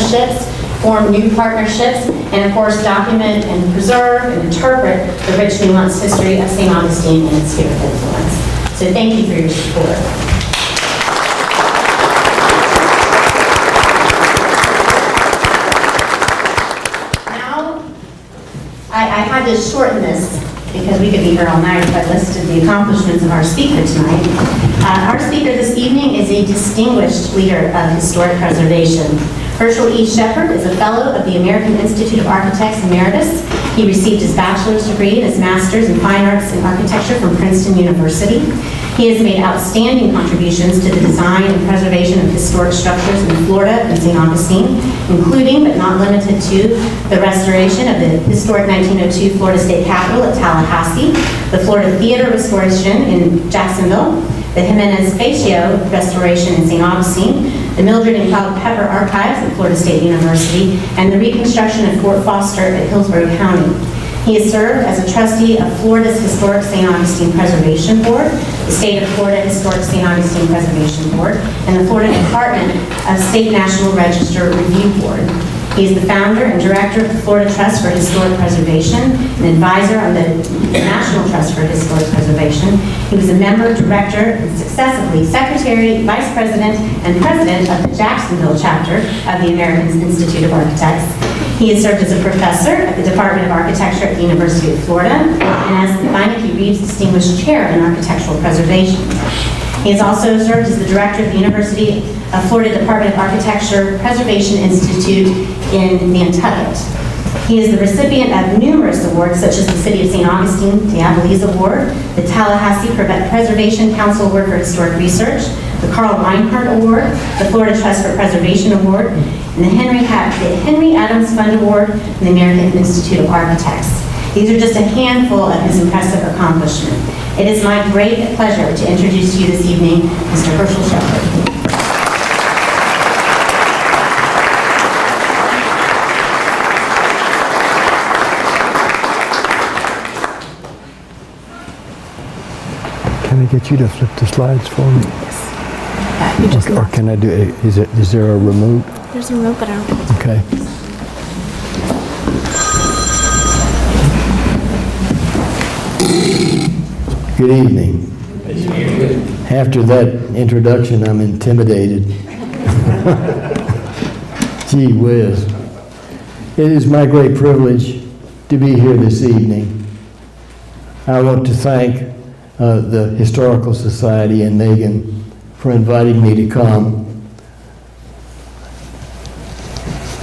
partnerships, form new partnerships, and of course document and preserve and interpret the rich nuanced history of St. Augustine and its sphere of influence. So thank you for your support. Now, I had to shorten this because we could be here all night if I listed the accomplishments of our speaker tonight. Our speaker this evening is a distinguished leader of historic preservation. Hershel E. Shepherd is a fellow of the American Institute of Architects Emeritus. He received his bachelor's degree and his master's in fine arts and architecture from Princeton University. He has made outstanding contributions to the design and preservation of historic structures in Florida and St. Augustine, including but not limited to the restoration of the historic 1902 Florida State Capitol at Tallahassee, the Florida Theater restoration in Jacksonville, the Jimenez Facio restoration in St. Augustine, the Mildred and Cloud Pepper Archives at Florida State University, and the reconstruction of Fort Foster at Hillsborough County. He has served as a trustee of Florida's Historic St. Augustine Preservation Board, the State of Florida Historic St. Augustine Preservation Board, and the Florida Department of State National Register Review Board. He is the founder and director of the Florida Trust for Historic Preservation, an advisor on the National Trust for Historic Preservation. He was a member, director, and successively secretary, vice president, and president of the Jacksonville chapter of the American Institute of Architects. He has served as a professor at the Department of Architecture at the University of Florida and as the Meineke Reeves Distinguished Chair in Architectural Preservation. He has also served as the director of the University of Florida Department of Architecture Preservation Institute in Nantucket. He is the recipient of numerous awards, such as the City of St. Augustine Diabolese Award, the Tallahassee Preservation Council Award for Historic Research, the Carl Reinhardt Award, the Florida Trust for Preservation Award, and the Henry Adams Fund Award, and the American Institute of Architects. These are just a handful of his impressive accomplishments. It is my great pleasure to introduce to you this evening Mr. Hershel Shepherd. Can I get you to flip the slides for me? Yes. Or can I do it? Is there a remote? There's a remote, but I don't know. Okay. Good evening. After that introduction, I'm intimidated. Gee whiz. It is my great privilege to be here this evening. I want to thank the Historical Society and Megan for inviting me to come.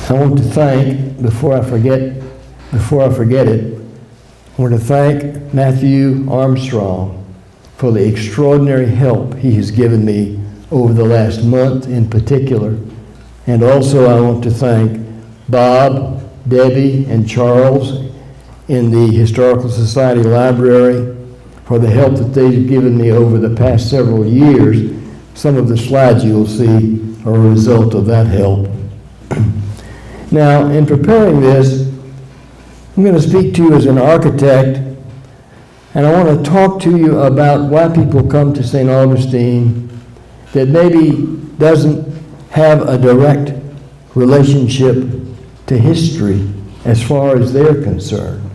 I want to thank, before I forget it, I want to thank Matthew Armstrong for the extraordinary help he has given me over the last month in particular. And also I want to thank Bob, Debbie, and Charles in the Historical Society Library for the help that they've given me over the past several years. Some of the slides you'll see are a result of that help. Now, in preparing this, I'm going to speak to you as an architect, and I want to talk to you about why people come to St. Augustine that maybe doesn't have a direct relationship to history as far as they're concerned.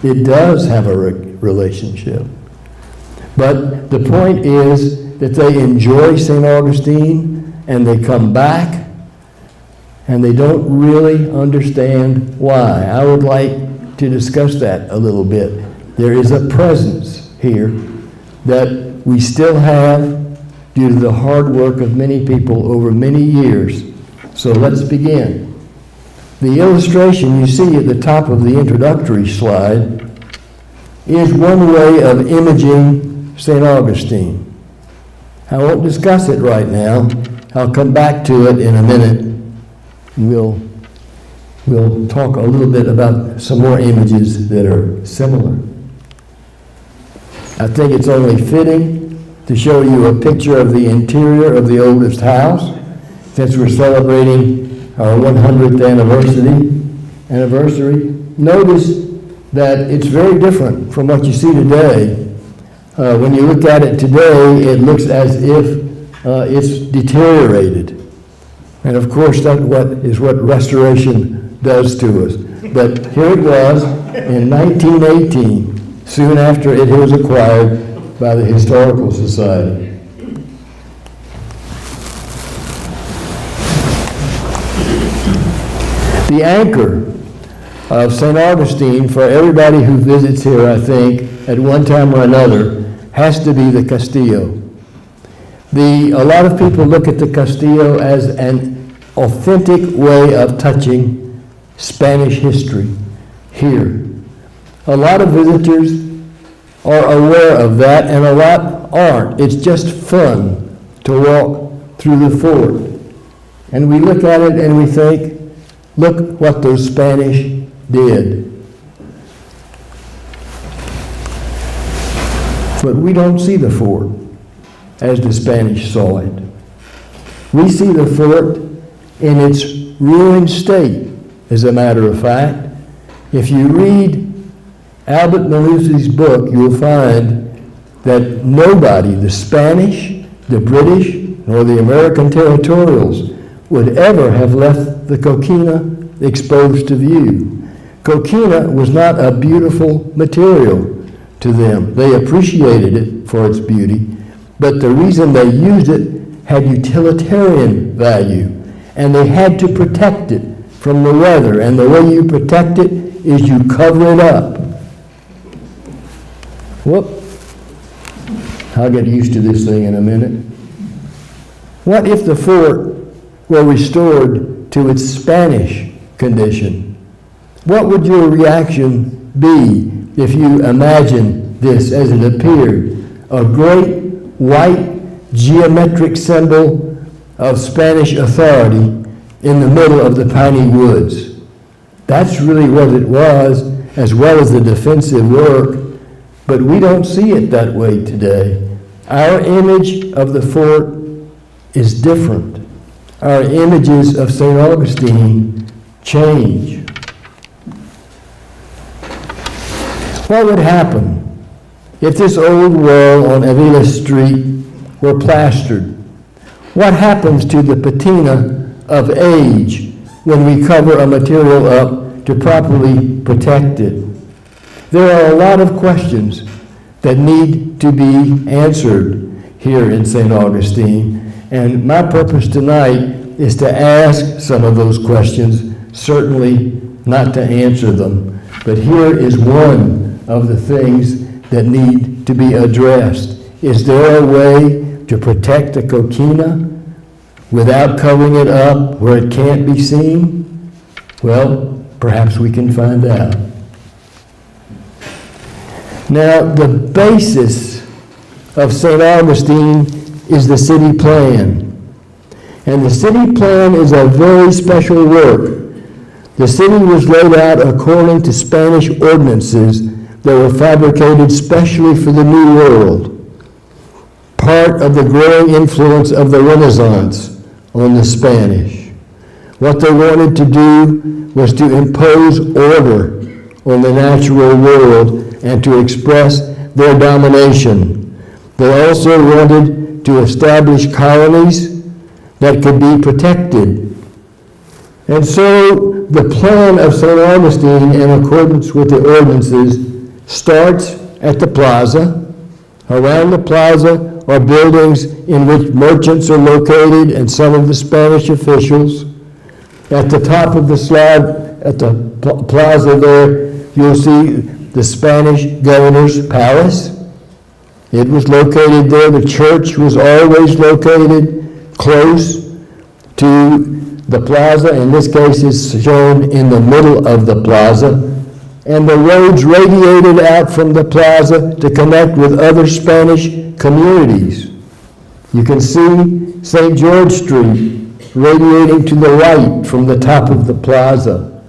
It does have a relationship. But the point is that they enjoy St. Augustine and they come back and they don't really understand why. I would like to discuss that a little bit. There is a presence here that we still have due to the hard work of many people over many years. So let's begin. The illustration you see at the top of the introductory slide is one way of imaging St. Augustine. I won't discuss it right now. I'll come back to it in a minute. We'll talk a little bit about some more images that are similar. I think it's only fitting to show you a picture of the interior of the oldest house, since we're celebrating our 100th anniversary. Notice that it's very different from what you see today. When you look at it today, it looks as if it's deteriorated. And of course, that's what restoration does to us. But here it was in 1918, soon after it was acquired by the Historical Society. The anchor of St. Augustine for everybody who visits here, I think, at one time or another, has to be the Castillo. A lot of people look at the Castillo as an authentic way of touching Spanish history here. A lot of visitors are aware of that, and a lot aren't. It's just fun to walk through the fort. And we look at it and we think, look what those Spanish did. But we don't see the fort as the Spanish saw it. We see the fort in its ruined state, as a matter of fact. If you read Albert Malusi's book, you'll find that nobody, the Spanish, the British, nor the American territorials, would ever have left the coquina exposed to view. Coquina was not a beautiful material to them. They appreciated it for its beauty, but the reason they used it had utilitarian value, and they had to protect it from the weather, and the way you protect it is you cover it up. Whoop. I'll get used to this thing in a minute. What if the fort were restored to its Spanish condition? What would your reaction be if you imagine this as it appeared? A great white geometric symbol of Spanish authority in the middle of the piney woods. That's really what it was, as well as the defensive work, but we don't see it that way today. Our image of the fort is different. Our images of St. Augustine change. What would happen if this old wall on Avila Street were plastered? What happens to the patina of age when we cover a material up to properly protect it? There are a lot of questions that need to be answered here in St. Augustine, and my purpose tonight is to ask some of those questions, certainly not to answer them. But here is one of the things that need to be addressed. Is there a way to protect the coquina without covering it up where it can't be seen? Well, perhaps we can find out. Now, the basis of St. Augustine is the city plan. And the city plan is a very special work. The city was laid out according to Spanish ordinances that were fabricated specially for the New World, part of the growing influence of the Renaissance on the Spanish. What they wanted to do was to impose order on the natural world and to express their domination. They also wanted to establish colonies that could be protected. And so the plan of St. Augustine, in accordance with the ordinances, starts at the plaza. Around the plaza are buildings in which merchants are located and some of the Spanish officials. At the top of the slide, at the plaza there, you'll see the Spanish governor's palace. It was located there. The church was always located close to the plaza. In this case, it's shown in the middle of the plaza. And the roads radiated out from the plaza to connect with other Spanish communities. You can see St. George Street radiating to the right from the top of the plaza.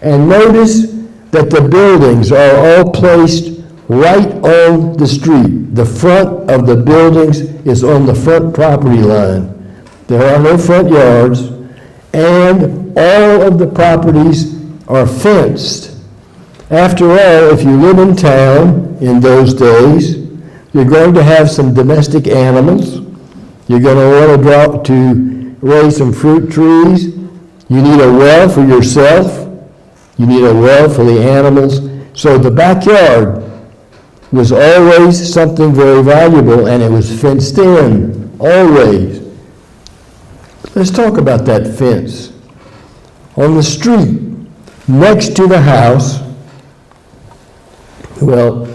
And notice that the buildings are all placed right on the street. The front of the buildings is on the front property line. There are no front yards, and all of the properties are fenced. After all, if you live in town in those days, you're going to have some domestic animals. You're going to want to raise some fruit trees. You need a well for yourself. You need a well for the animals. So the backyard was always something very valuable, and it was fenced in, always. Let's talk about that fence. On the street, next to the house, well,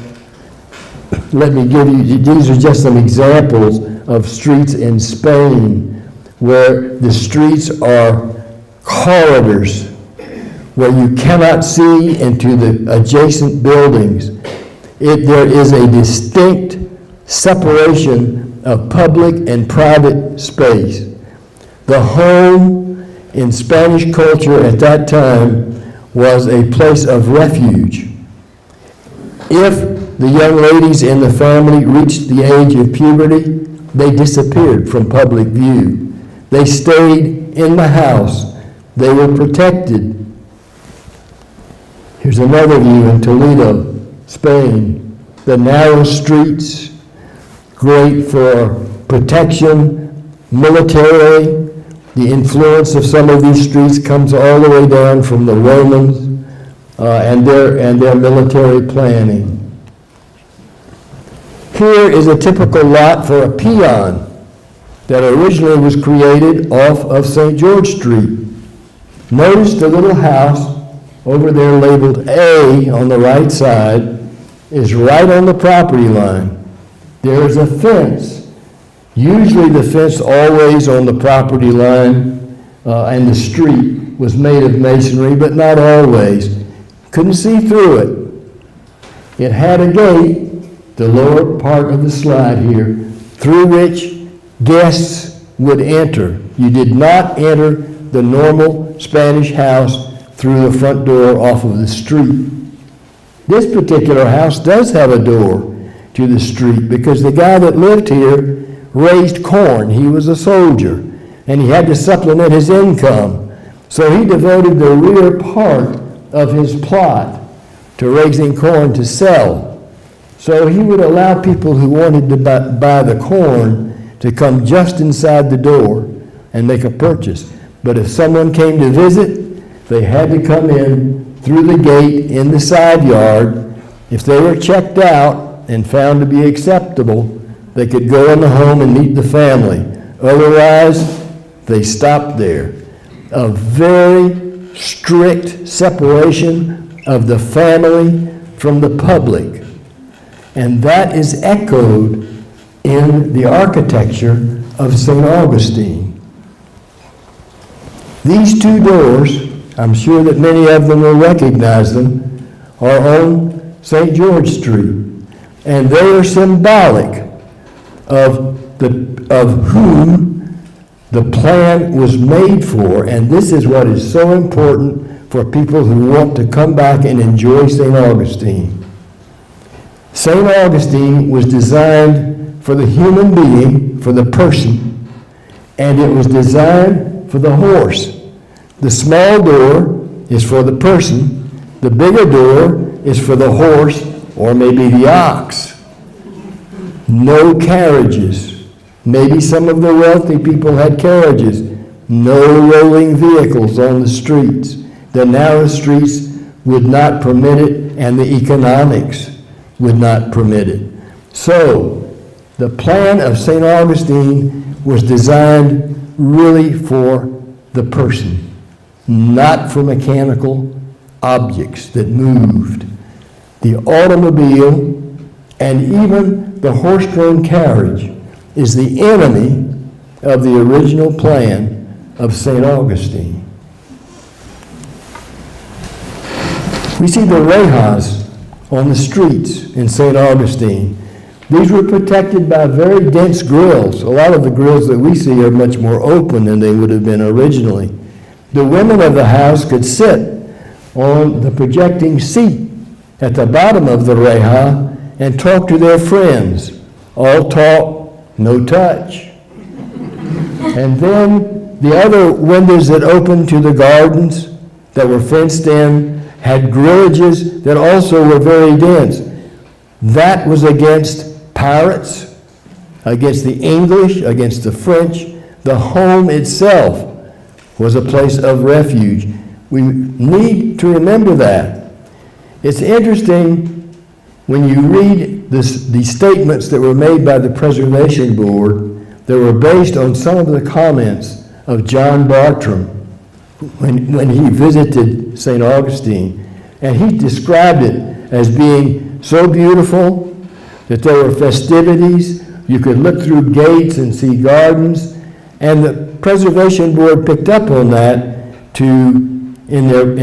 let me give you, these are just some examples of streets in Spain where the streets are corridors where you cannot see into the adjacent buildings. There is a distinct separation of public and private space. The home in Spanish culture at that time was a place of refuge. If the young ladies in the family reached the age of puberty, they disappeared from public view. They stayed in the house. They were protected. Here's another view in Toledo, Spain. The narrow streets, great for protection, militarily. The influence of some of these streets comes all the way down from the Romans and their military planning. Here is a typical lot for a peon that originally was created off of St. George Street. Notice the little house over there labeled A on the right side is right on the property line. There is a fence. Usually the fence always on the property line and the street was made of masonry, but not always. Couldn't see through it. It had a gate, the lower part of the slide here, through which guests would enter. You did not enter the normal Spanish house through the front door off of the street. This particular house does have a door to the street because the guy that lived here raised corn. He was a soldier, and he had to supplement his income. So he devoted the rear part of his plot to raising corn to sell. So he would allow people who wanted to buy the corn to come just inside the door and make a purchase. But if someone came to visit, they had to come in through the gate in the side yard. If they were checked out and found to be acceptable, they could go in the home and meet the family. Otherwise, they stopped there. A very strict separation of the family from the public. And that is echoed in the architecture of St. Augustine. These two doors, I'm sure that many of them will recognize them, are on St. George Street. And they are symbolic of whom the plan was made for, and this is what is so important for people who want to come back and enjoy St. Augustine. St. Augustine was designed for the human being, for the person, and it was designed for the horse. The small door is for the person, the bigger door is for the horse or maybe the ox. No carriages. Maybe some of the wealthy people had carriages. No rolling vehicles on the streets. The narrow streets would not permit it, and the economics would not permit it. So, the plan of St. Augustine was designed really for the person, not for mechanical objects that moved. The automobile and even the horse-drawn carriage is the enemy of the original plan of St. Augustine. We see the rejas on the streets in St. Augustine. These were protected by very dense grills. A lot of the grills that we see are much more open than they would have been originally. The women of the house could sit on the projecting seat at the bottom of the reja and talk to their friends. All talk, no touch. And then the other windows that opened to the gardens that were fenced in had grillages that also were very dense. That was against pirates, against the English, against the French. The home itself was a place of refuge. We need to remember that. It's interesting when you read the statements that were made by the Preservation Board that were based on some of the comments of John Bartram when he visited St. Augustine. And he described it as being so beautiful that there were festivities. You could look through gates and see gardens. And the Preservation Board picked up on that in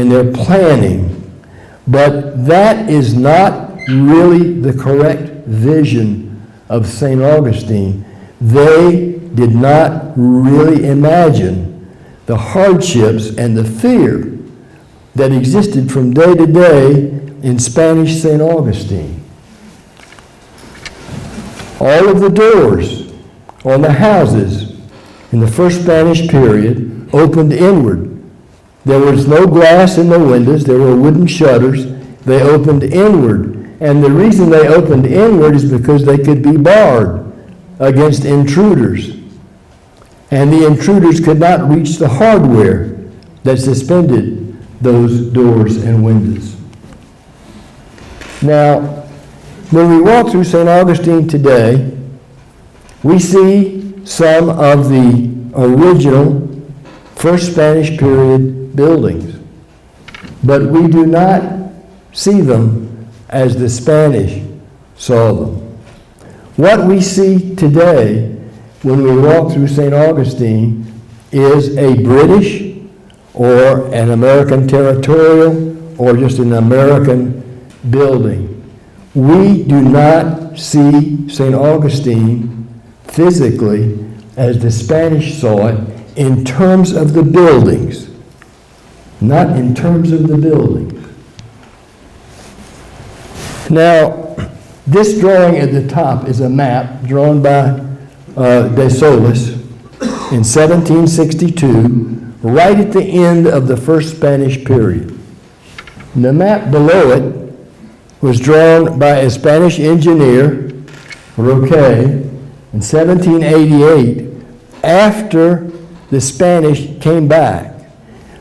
their planning. But that is not really the correct vision of St. Augustine. They did not really imagine the hardships and the fear that existed from day to day in Spanish St. Augustine. All of the doors on the houses in the first Spanish period opened inward. There was no glass in the windows. There were wooden shutters. They opened inward. And the reason they opened inward is because they could be barred against intruders. And the intruders could not reach the hardware that suspended those doors and windows. Now, when we walk through St. Augustine today, we see some of the original First Spanish period buildings, but we do not see them as the Spanish saw them. What we see today when we walk through St. Augustine is a British or an American territorial or just an American building. We do not see St. Augustine physically as the Spanish saw it in terms of the buildings, not in terms of the buildings. Now, this drawing at the top is a map drawn by de Solis in 1762, right at the end of the first Spanish period. And the map below it was drawn by a Spanish engineer, Roque, in 1788, after the Spanish came back.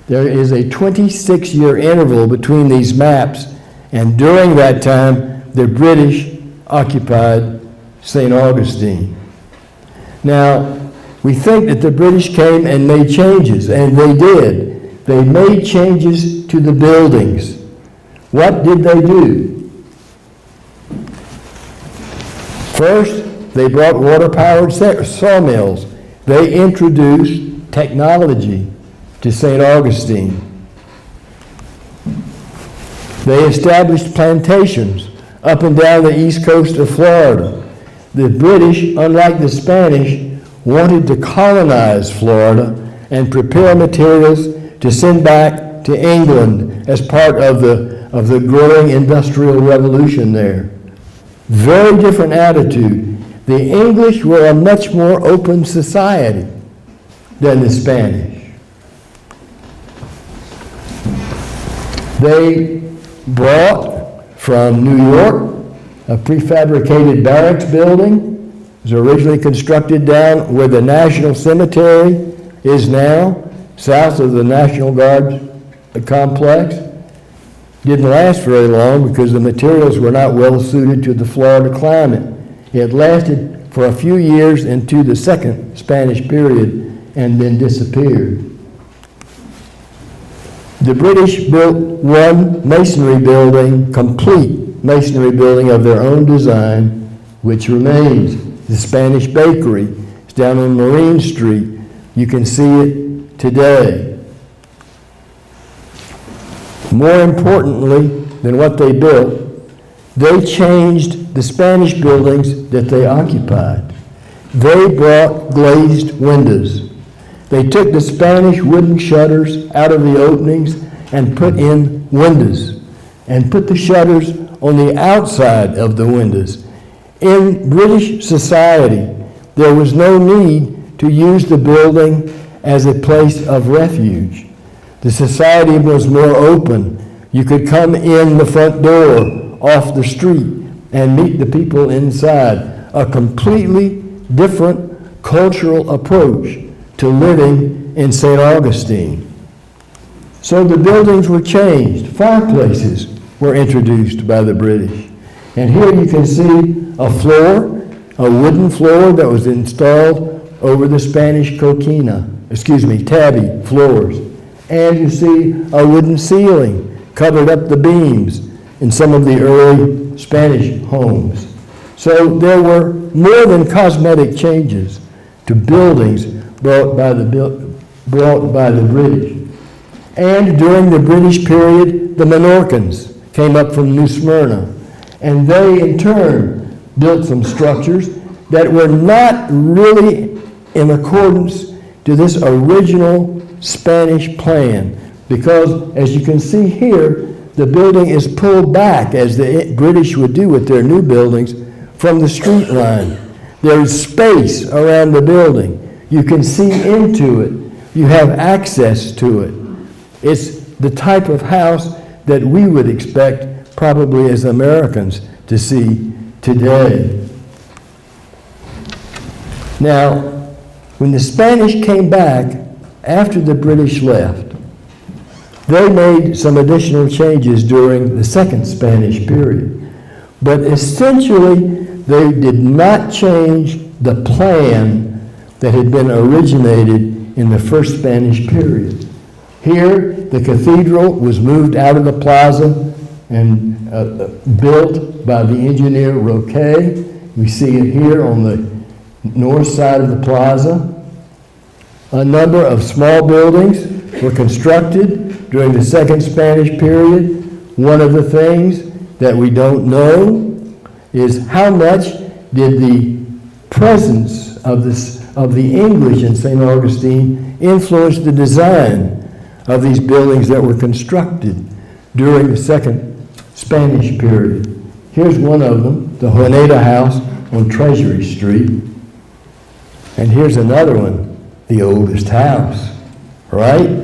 There is a 26-year interval between these maps, and during that time, the British occupied St. Augustine. Now, we think that the British came and made changes, and they did. They made changes to the buildings. What did they do? First, they brought water-powered sawmills. They introduced technology to St. Augustine. They established plantations up and down the east coast of Florida. The British, unlike the Spanish, wanted to colonize Florida and prepare materials to send back to England as part of the growing industrial revolution there. Very different attitude. The English were a much more open society than the Spanish. They brought from New York a prefabricated barracks building. It was originally constructed down where the National Cemetery is now, south of the National Guard complex. Didn't last very long because the materials were not well suited to the Florida climate. It lasted for a few years into the second Spanish period and then disappeared. The British built one masonry building, complete masonry building of their own design, which remains. The Spanish Bakery. It's down on Marine Street. You can see it today. More importantly than what they built, they changed the Spanish buildings that they occupied. They brought glazed windows. They took the Spanish wooden shutters out of the openings and put in windows, and put the shutters on the outside of the windows. In British society, there was no need to use the building as a place of refuge. The society was more open. You could come in the front door off the street and meet the people inside. A completely different cultural approach to living in St. Augustine. So the buildings were changed. Fireplaces were introduced by the British. And here you can see a floor, a wooden floor that was installed over the Spanish tabby floors. And you see a wooden ceiling covered up the beams in some of the early Spanish homes. So there were more than cosmetic changes to buildings brought by the British. And during the British period, the Menorcans came up from New Smyrna, and they in turn built some structures that were not really in accordance to this original Spanish plan, because as you can see here, the building is pulled back, as the British would do with their new buildings, from the street line. There is space around the building. You can see into it. You have access to it. It's the type of house that we would expect, probably as Americans, to see today. Now, when the Spanish came back after the British left, they made some additional changes during the second Spanish period. But essentially, they did not change the plan that had been originated in the first Spanish period. Here, the cathedral was moved out of the plaza and built by the engineer Roque. We see it here on the north side of the plaza. A number of small buildings were constructed during the second Spanish period. One of the things that we don't know is how much did the presence of the English in St. Augustine influence the design of these buildings that were constructed during the second Spanish period. Here's one of them, the Juanita House on Treasury Street. And here's another one, the oldest house, right?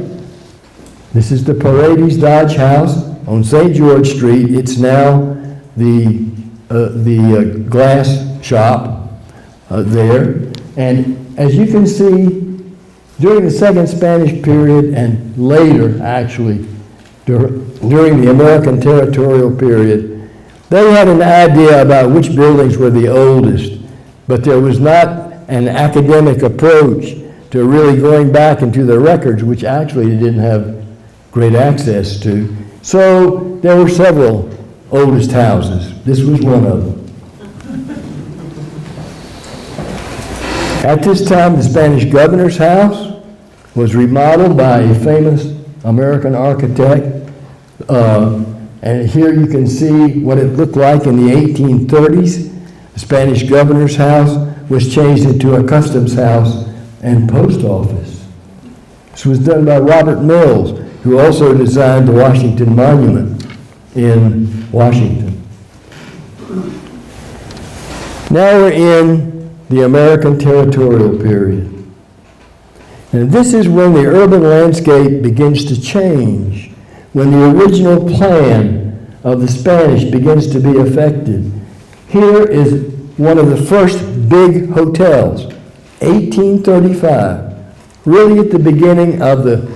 This is the Paredes Dodge House on St. George Street. It's now the glass shop there. And as you can see, during the second Spanish period and later, actually, during the American territorial period, they had an idea about which buildings were the oldest, but there was not an academic approach to really going back into the records, which actually they didn't have great access to. So there were several oldest houses. This was one of them. At this time, the Spanish governor's house was remodeled by a famous American architect. And here you can see what it looked like in the 1830s. The Spanish governor's house was changed into a customs house and post office. This was done by Robert Mills, who also designed the Washington Monument in Washington. Now we're in the American territorial period. And this is when the urban landscape begins to change, when the original plan of the Spanish begins to be affected. Here is one of the first big hotels, 1835, really at the beginning of the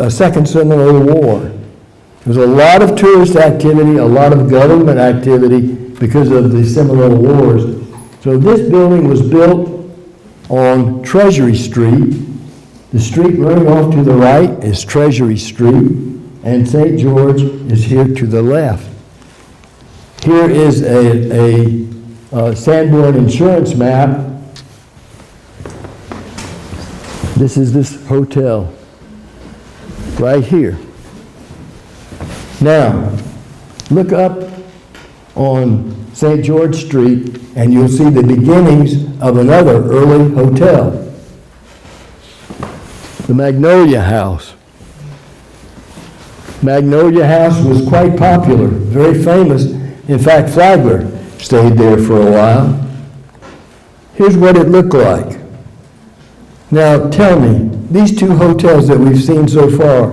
Second Seminole War. There was a lot of tourist activity, a lot of government activity because of the Seminole Wars. So this building was built on Treasury Street. The street running off to the right is Treasury Street, and St. George is here to the left. Here is a Sanborn insurance map. This is this hotel right here. Now, look up on St. George Street and you'll see the beginnings of another early hotel, the Magnolia House. Magnolia House was quite popular, very famous. In fact, Flagler stayed there for a while. Here's what it looked like. Now tell me, these two hotels that we've seen so far,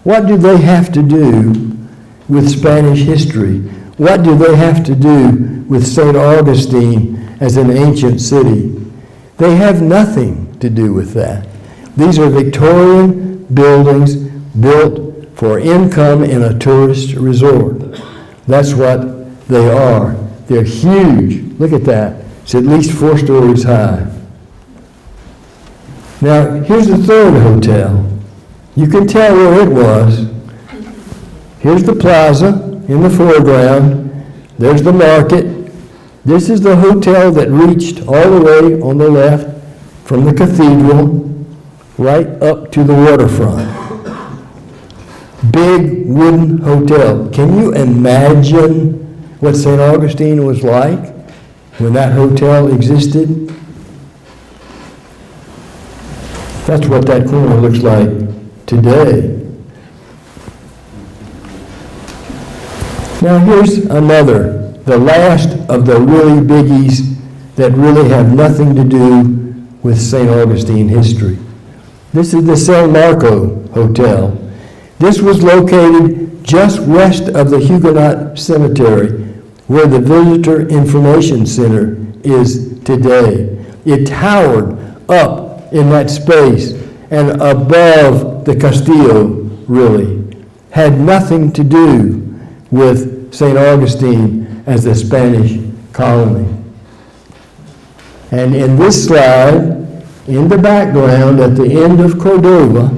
what do they have to do with Spanish history? What do they have to do with St. Augustine as an ancient city? They have nothing. to do with that. These are Victorian buildings built for income in a tourist resort. That's what they are. They're huge. Look at that. It's at least 4 stories high. Now, here's the third hotel. You can tell where it was. Here's the plaza in the foreground. There's the market. This is the hotel that reached all the way on the left from the cathedral right up to the waterfront. Big wooden hotel. Can you imagine what St. Augustine was like when that hotel existed? That's what that corner looks like today. Now here's another, the last of the really biggies that really have nothing to do with St. Augustine history. This is the San Marco Hotel. This was located just west of the Huguenot Cemetery, where the Visitor Information Center is today. It towered up in that space and above the Castillo, really. Had nothing to do with St. Augustine as a Spanish colony. And in this slide, in the background at the end of Cordova,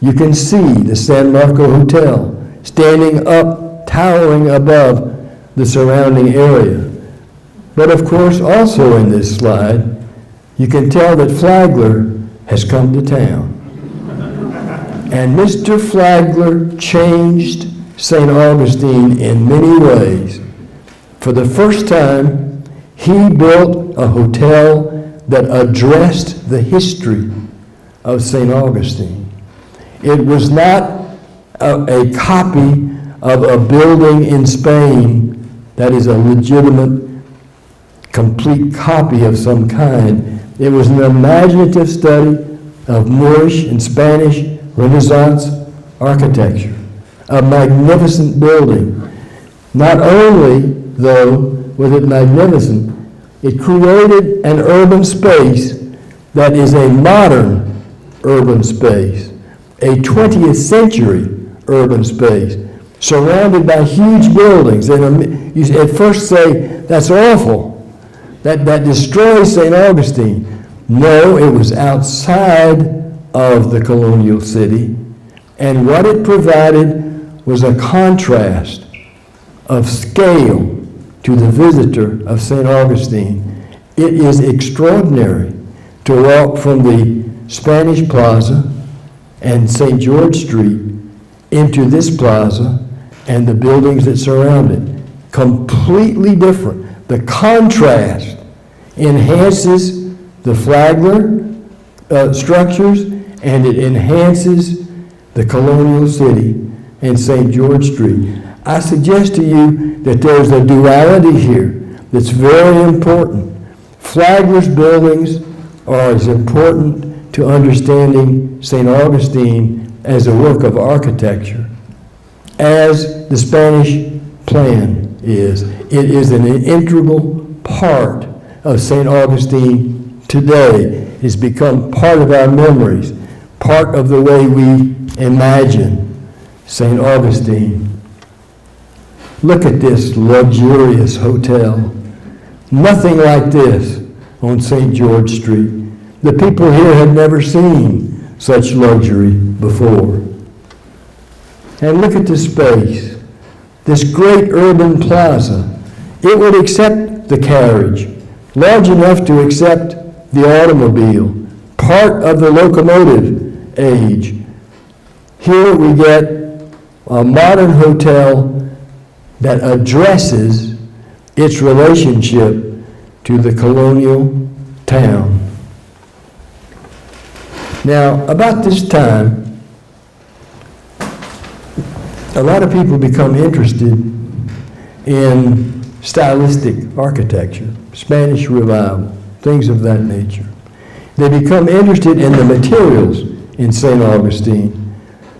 you can see the San Marco Hotel standing up, towering above the surrounding area. But of course, also in this slide, you can tell that Flagler has come to town. And Mr. Flagler changed St. Augustine in many ways. For the first time, he built a hotel that addressed the history of St. Augustine. It was not a copy of a building in Spain that is a legitimate, complete copy of some kind. It was an imaginative study of Moorish and Spanish Renaissance architecture, a magnificent building. Not only, though, was it magnificent, it created an urban space that is a modern urban space, a 20th century urban space, surrounded by huge buildings. And you at first say, that's awful. That destroys St. Augustine. No, it was outside of the colonial city. And what it provided was a contrast of scale to the visitor of St. Augustine. It is extraordinary to walk from the Spanish Plaza and St. George Street into this plaza and the buildings that surround it. Completely different. The contrast enhances the Flagler structures, and it enhances the colonial city and St. George Street. I suggest to you that there's a duality here that's very important. Flagler's buildings are as important to understanding St. Augustine as a work of architecture as the Spanish plan is. It is an integral part of St. Augustine today. It's become part of our memories, part of the way we imagine St. Augustine. Look at this luxurious hotel. Nothing like this on St. George Street. The people here had never seen such luxury before. And look at the space. This great urban plaza. It would accept the carriage, large enough to accept the automobile, part of the locomotive age. Here we get a modern hotel that addresses its relationship to the colonial town. Now, about this time, a lot of people become interested in stylistic architecture, Spanish Revival, things of that nature. They become interested in the materials in St. Augustine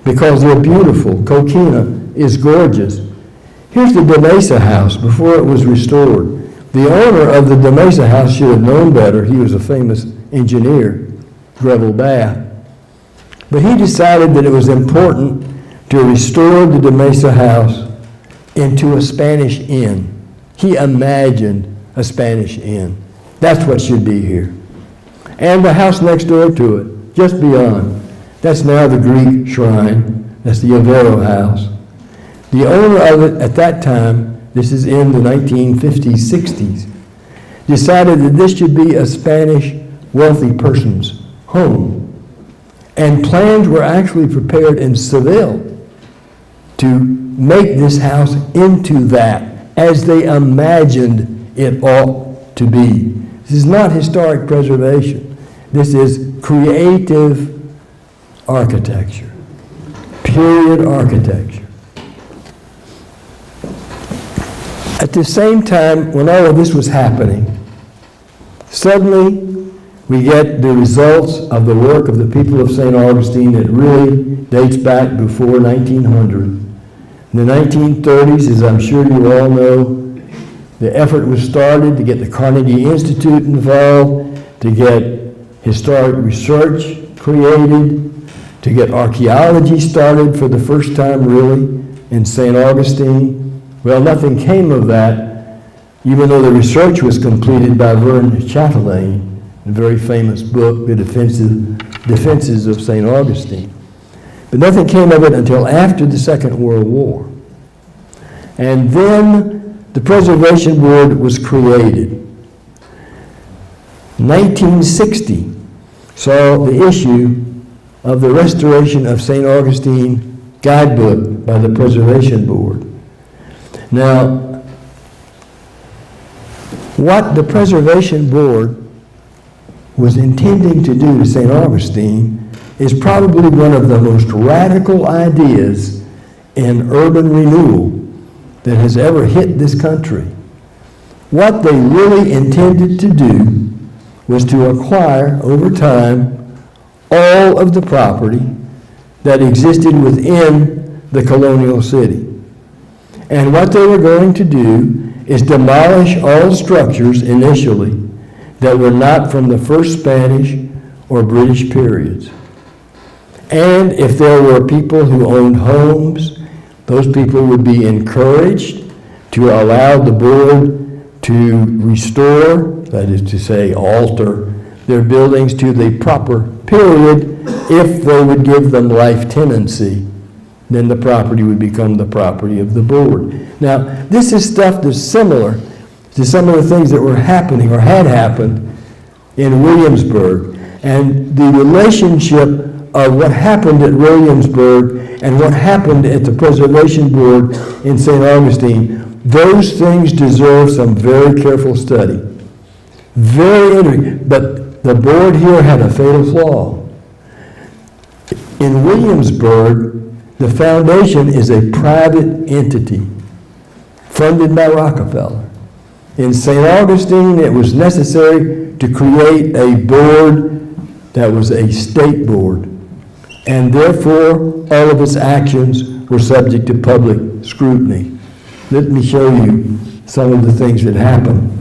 because they're beautiful. Coquina is gorgeous. Here's the De Mesa house before it was restored. The owner of the De Mesa house should have known better. He was a famous engineer. gravel bath. But he decided that it was important to restore the De Mesa house into a Spanish inn. He imagined a Spanish inn. That's what should be here. And the house next door to it, just beyond, that's now the Greek shrine. That's the Avero house. The owner of it at that time, this is in the 1950s, 60s, decided that this should be a Spanish wealthy person's home. And plans were actually prepared in Seville to make this house into that, as they imagined it ought to be. This is not historic preservation. This is creative architecture, period architecture. At the same time, when all of this was happening, suddenly we get the results of the work of the people of St. Augustine that really dates back before 1900. In the 1930s, as I'm sure you all know, the effort was started to get the Carnegie Institute involved, to get historic research created, to get archaeology started for the first time really in St. Augustine. Well, nothing came of that, even though the research was completed by Vern Chatelain, a very famous book, The Defenses of St. Augustine. But nothing came of it until after the Second World War. And then the Preservation Board was created. 1960 saw the issue of the restoration of St. Augustine guidebook by the Preservation Board. Now, what the Preservation Board was intending to do to St. Augustine is probably one of the most radical ideas in urban renewal that has ever hit this country. What they really intended to do was to acquire, over time, all of the property that existed within the colonial city. And what they were going to do is demolish all structures initially that were not from the first Spanish or British periods. And if there were people who owned homes, those people would be encouraged to allow the board to restore, that is to say, alter their buildings to the proper period. If they would give them life tenancy, then the property would become the property of the board. Now, this is stuff that's similar to some of the things that were happening or had happened in Williamsburg. And the relationship of what happened at Williamsburg and what happened at the Preservation Board in St. Augustine, those things deserve some very careful study. Very interesting. But the board here had a fatal flaw. In Williamsburg, the foundation is a private entity funded by Rockefeller. In St. Augustine, it was necessary to create a board that was a state board, and therefore all of its actions were subject to public scrutiny. Let me show you some of the things that happened.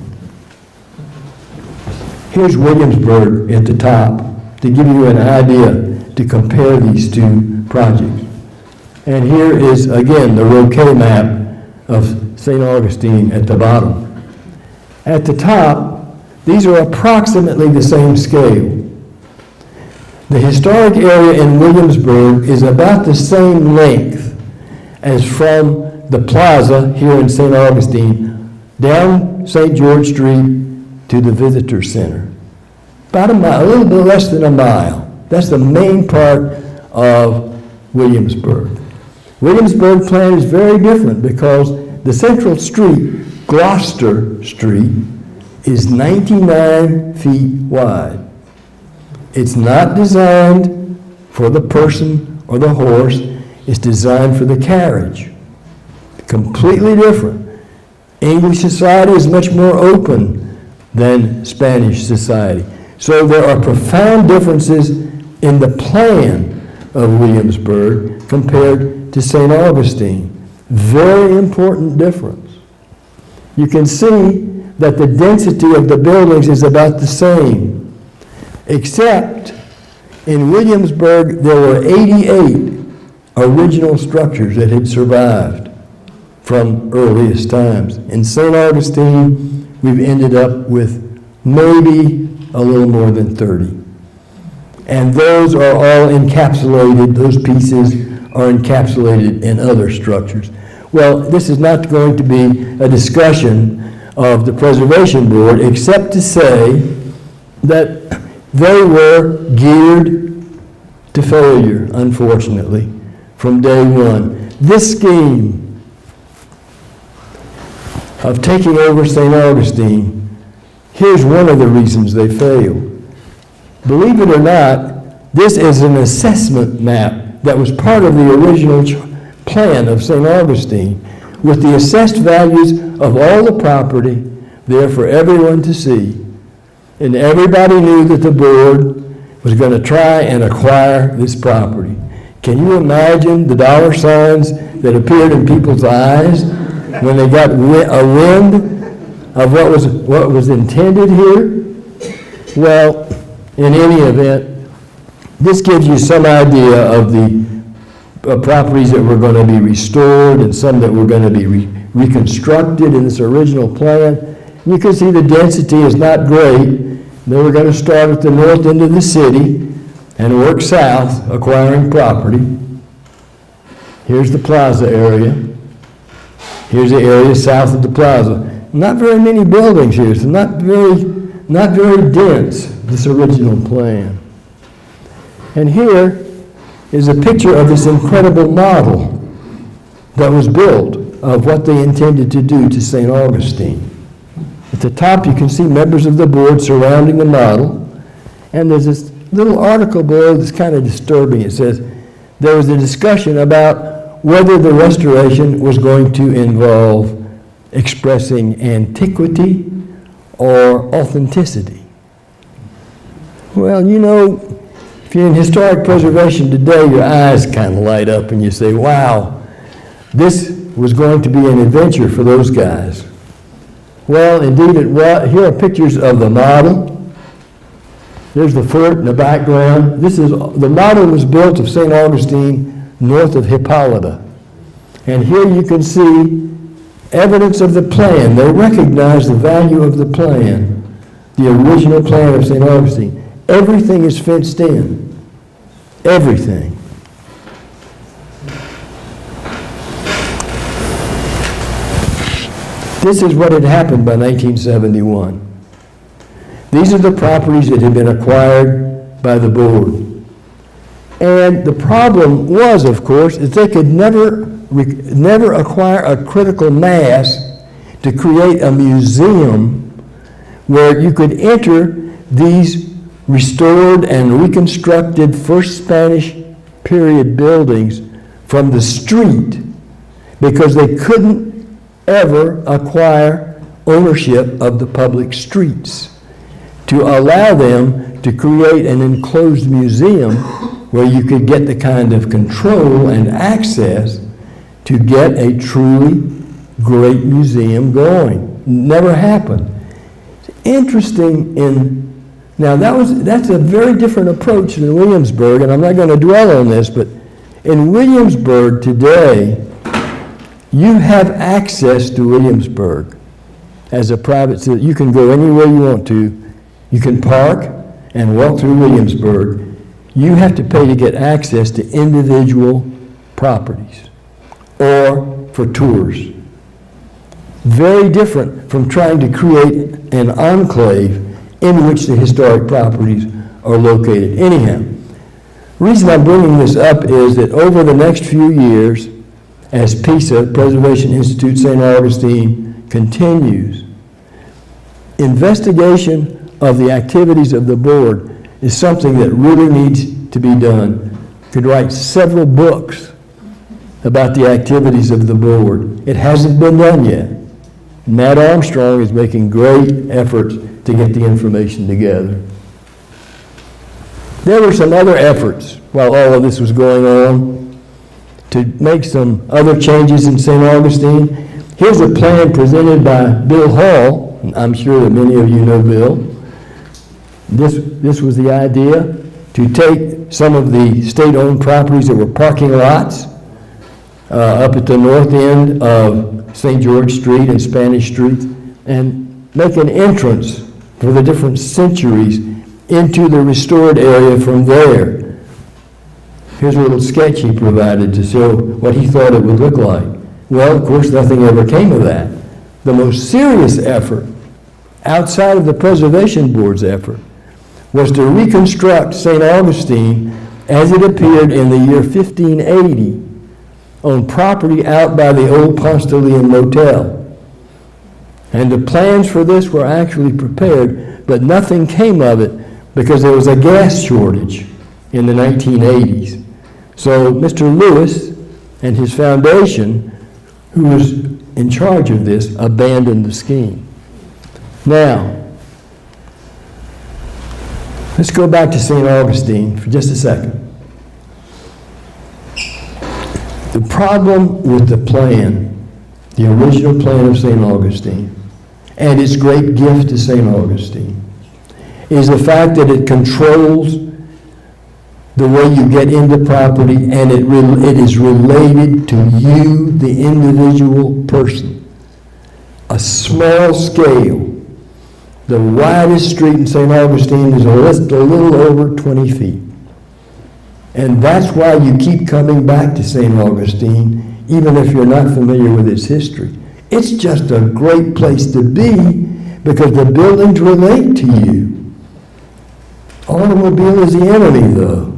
Here's Williamsburg at the top to give you an idea to compare these two projects. And here is, again, the Roquet map of St. Augustine at the bottom. At the top, these are approximately the same scale. The historic area in Williamsburg is about the same length as from the plaza here in St. Augustine down St. George Street to the Visitor Center. About a mile, a little bit less than a mile. That's the main part of Williamsburg. Williamsburg plan is very different because the central street, Gloucester Street, is 99 feet wide. It's not designed for the person or the horse. It's designed for the carriage. Completely different. English society is much more open than Spanish society. So there are profound differences in the plan of Williamsburg compared to St. Augustine. Very important difference. You can see that the density of the buildings is about the same, except In Williamsburg, there were 88 original structures that had survived from earliest times. In St. Augustine, we've ended up with maybe a little more than 30. And those are all encapsulated, those pieces are encapsulated in other structures. Well, this is not going to be a discussion of the Preservation Board, except to say that they were geared to failure, unfortunately, from day one. This scheme of taking over St. Augustine, here's one of the reasons they failed. Believe it or not, this is an assessment map that was part of the original plan of St. Augustine, with the assessed values of all the property there for everyone to see. And everybody knew that the board was going to try and acquire this property. Can you imagine the dollar signs that appeared in people's eyes when they got a wind of what was intended here? Well, in any event, this gives you some idea of the properties that were going to be restored and some that were going to be reconstructed in this original plan. You can see the density is not great. They were going to start at the north end of the city and work south, acquiring property. Here's the plaza area. Here's the area south of the plaza. Not very many buildings here, so not very dense, this original plan. And here is a picture of this incredible model that was built of what they intended to do to St. Augustine. At the top, you can see members of the board surrounding the model, and there's this little article below that's kind of disturbing. It says, there was a discussion about whether the restoration was going to involve expressing antiquity or authenticity. Well, you know, if you're in historic preservation today, your eyes kind of light up and you say, wow, this was going to be an adventure for those guys. Well, indeed it was. Here are pictures of the model. There's the fort in the background. The model was built of St. Augustine north of Hippolyta. And here you can see evidence of the plan. They recognize the value of the plan, the original plan of St. Augustine. Everything is fenced in. Everything. This is what had happened by 1971. These are the properties that had been acquired by the board. And the problem was, of course, that they could never acquire a critical mass to create a museum where you could enter these restored and reconstructed first Spanish period buildings from the street, because they couldn't ever acquire ownership of the public streets to allow them to create an enclosed museum where you could get the kind of control and access to get a truly great museum going. Never happened. It's interesting now that's a very different approach than Williamsburg, and I'm not going to dwell on this, but in Williamsburg today, you have access to Williamsburg as a private citizen. You can go anywhere you want to. You can park and walk through Williamsburg. You have to pay to get access to individual properties or for tours. Very different from trying to create an enclave in which the historic properties are located. Anyhow, the reason I'm bringing this up is that over the next few years, as PISA, Preservation Institute St. Augustine, continues, investigation of the activities of the board is something that really needs to be done. You could write several books about the activities of the board. It hasn't been done yet. Matt Armstrong is making great efforts to get the information together. There were some other efforts while all of this was going on to make some other changes in St. Augustine. Here's a plan presented by Bill Hall. I'm sure that many of you know Bill. This was the idea. to take some of the state-owned properties that were parking lots up at the north end of St. George Street and Spanish Street and make an entrance for the different centuries into the restored area from there. Here's a little sketch he provided to show what he thought it would look like. Well, of course, nothing ever came of that. The most serious effort, outside of the Preservation Board's effort, was to reconstruct St. Augustine as it appeared in the year 1580 on property out by the old Ponstelian Motel. And the plans for this were actually prepared, but nothing came of it because there was a gas shortage in the 1980s. So Mr. Lewis and his foundation, who was in charge of this, abandoned the scheme. Now, let's go back to St. Augustine for just a second. The problem with the plan, the original plan of St. Augustine, and its great gift to St. Augustine, is the fact that it controls the way you get into property, and it is related to you, the individual person. A small scale. The widest street in St. Augustine is a little over 20 feet. And that's why you keep coming back to St. Augustine, even if you're not familiar with its history. It's just a great place to be because the buildings relate to you. Automobile is the enemy, though.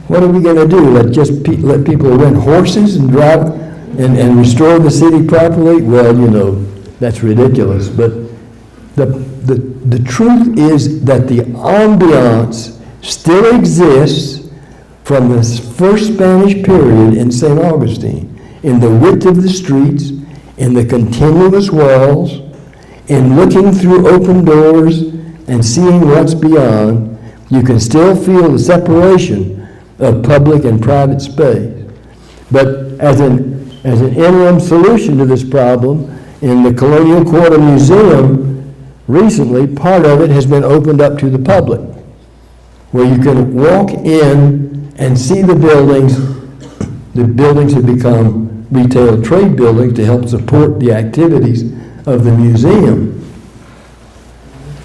What are we going to do? Let people rent horses and drive and restore the city properly? Well, you know, that's ridiculous. But the truth is that the ambiance still exists from the first Spanish period in St. Augustine, in the width of the streets, in the continuous walls, in looking through open doors and seeing what's beyond. You can still feel the separation of public and private space. But as an interim solution to this problem, in the Colonial Quarter Museum, recently, part of it has been opened up to the public, where you can walk in and see the buildings. The buildings have become retail trade buildings to help support the activities of the museum.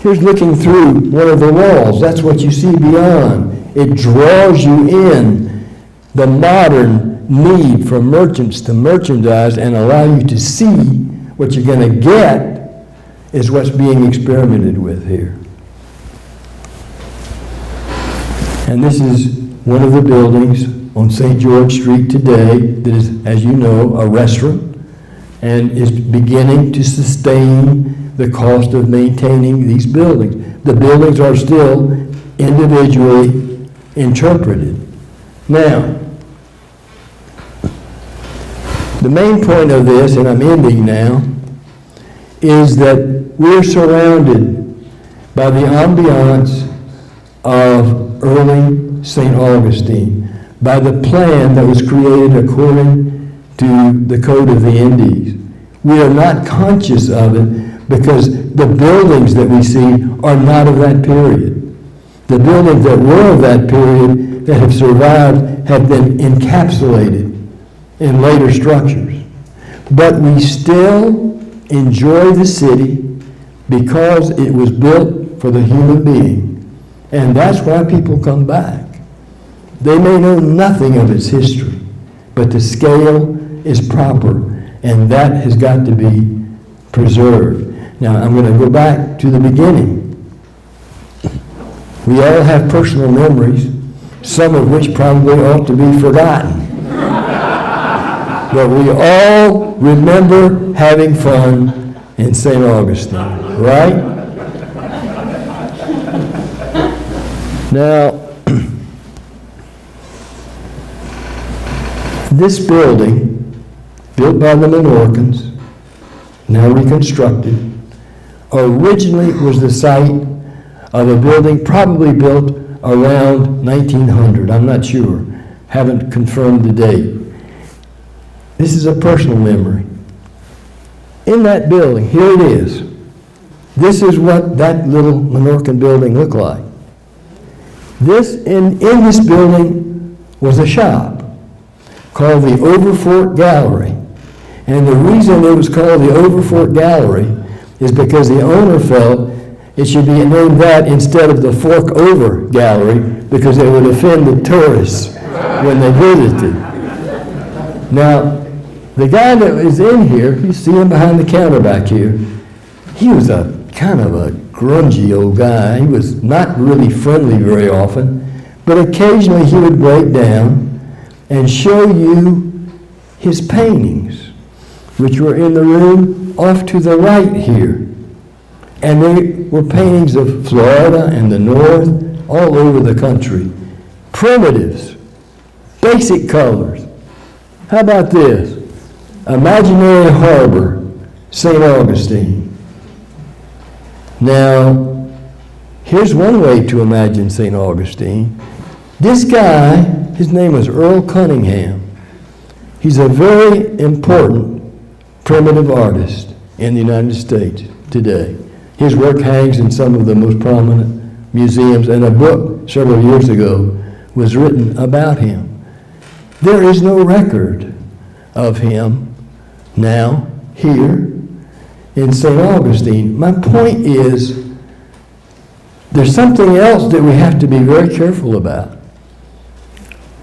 Here's looking through one of the walls. That's what you see beyond. It draws you in the modern need for merchants to merchandise and allow you to see what you're going to get is what's being experimented with here. And this is one of the buildings on St. George Street today that is, as you know, a restaurant and is beginning to sustain the cost of maintaining these buildings. The buildings are still individually interpreted. Now, the main point of this, and I'm ending now, is that we're surrounded by the ambiance of early St. Augustine, by the plan that was created according to the Code of the Indies. We are not conscious of it because the buildings that we see are not of that period. The buildings that were of that period that have survived have been encapsulated in later structures. But we still enjoy the city because it was built for the human being. And that's why people come back. They may know nothing of its history, but the scale is proper, and that has got to be preserved. Now, I'm going to go back to the beginning. We all have personal memories, some of which probably ought to be forgotten. But we all remember having fun in St. Augustine, right? Now, this building, built by the Menorcans, now reconstructed, originally was the site of a building probably built around 1900. I'm not sure. Haven't confirmed the date. This is a personal memory. In that building, here it is. This is what that little Menorcan building looked like. In this building was a shop called the Overfort Gallery. And the reason it was called the Overfort Gallery is because the owner felt it should be named that instead of the Fork Over Gallery, because it would offend the tourists when they visited. Now, the guy that was in here, you see him behind the counter back here, he was a kind of a grungy old guy. He was not really friendly very often, but occasionally he would break down and show you his paintings, which were in the room off to the right here. And they were paintings of Florida and the North, all over the country. Primitives, basic colors. How about this? Imaginary Harbor, St. Augustine. Now, here's one way to imagine St. Augustine. This guy, his name was Earl Cunningham. He's a very important primitive artist in the United States today. His work hangs in some of the most prominent museums, and a book several years ago was written about him. There is no record of him now here in St. Augustine. My point is, there's something else that we have to be very careful about.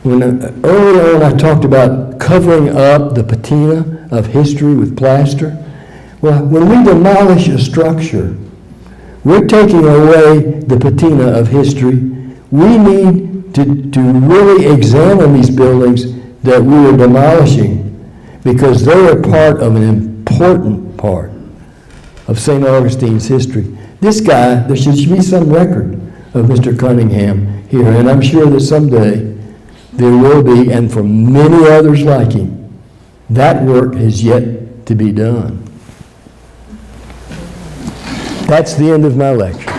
When earlier on I talked about covering up the patina of history with plaster. Well, when we demolish a structure, we're taking away the patina of history. We need to really examine these buildings that we are demolishing, because they are part of an important part of St. Augustine's history. This guy, there should be some record of Mr. Cunningham here, and I'm sure that someday there will be, and for many others like him. That work has yet to be done. That's the end of my lecture.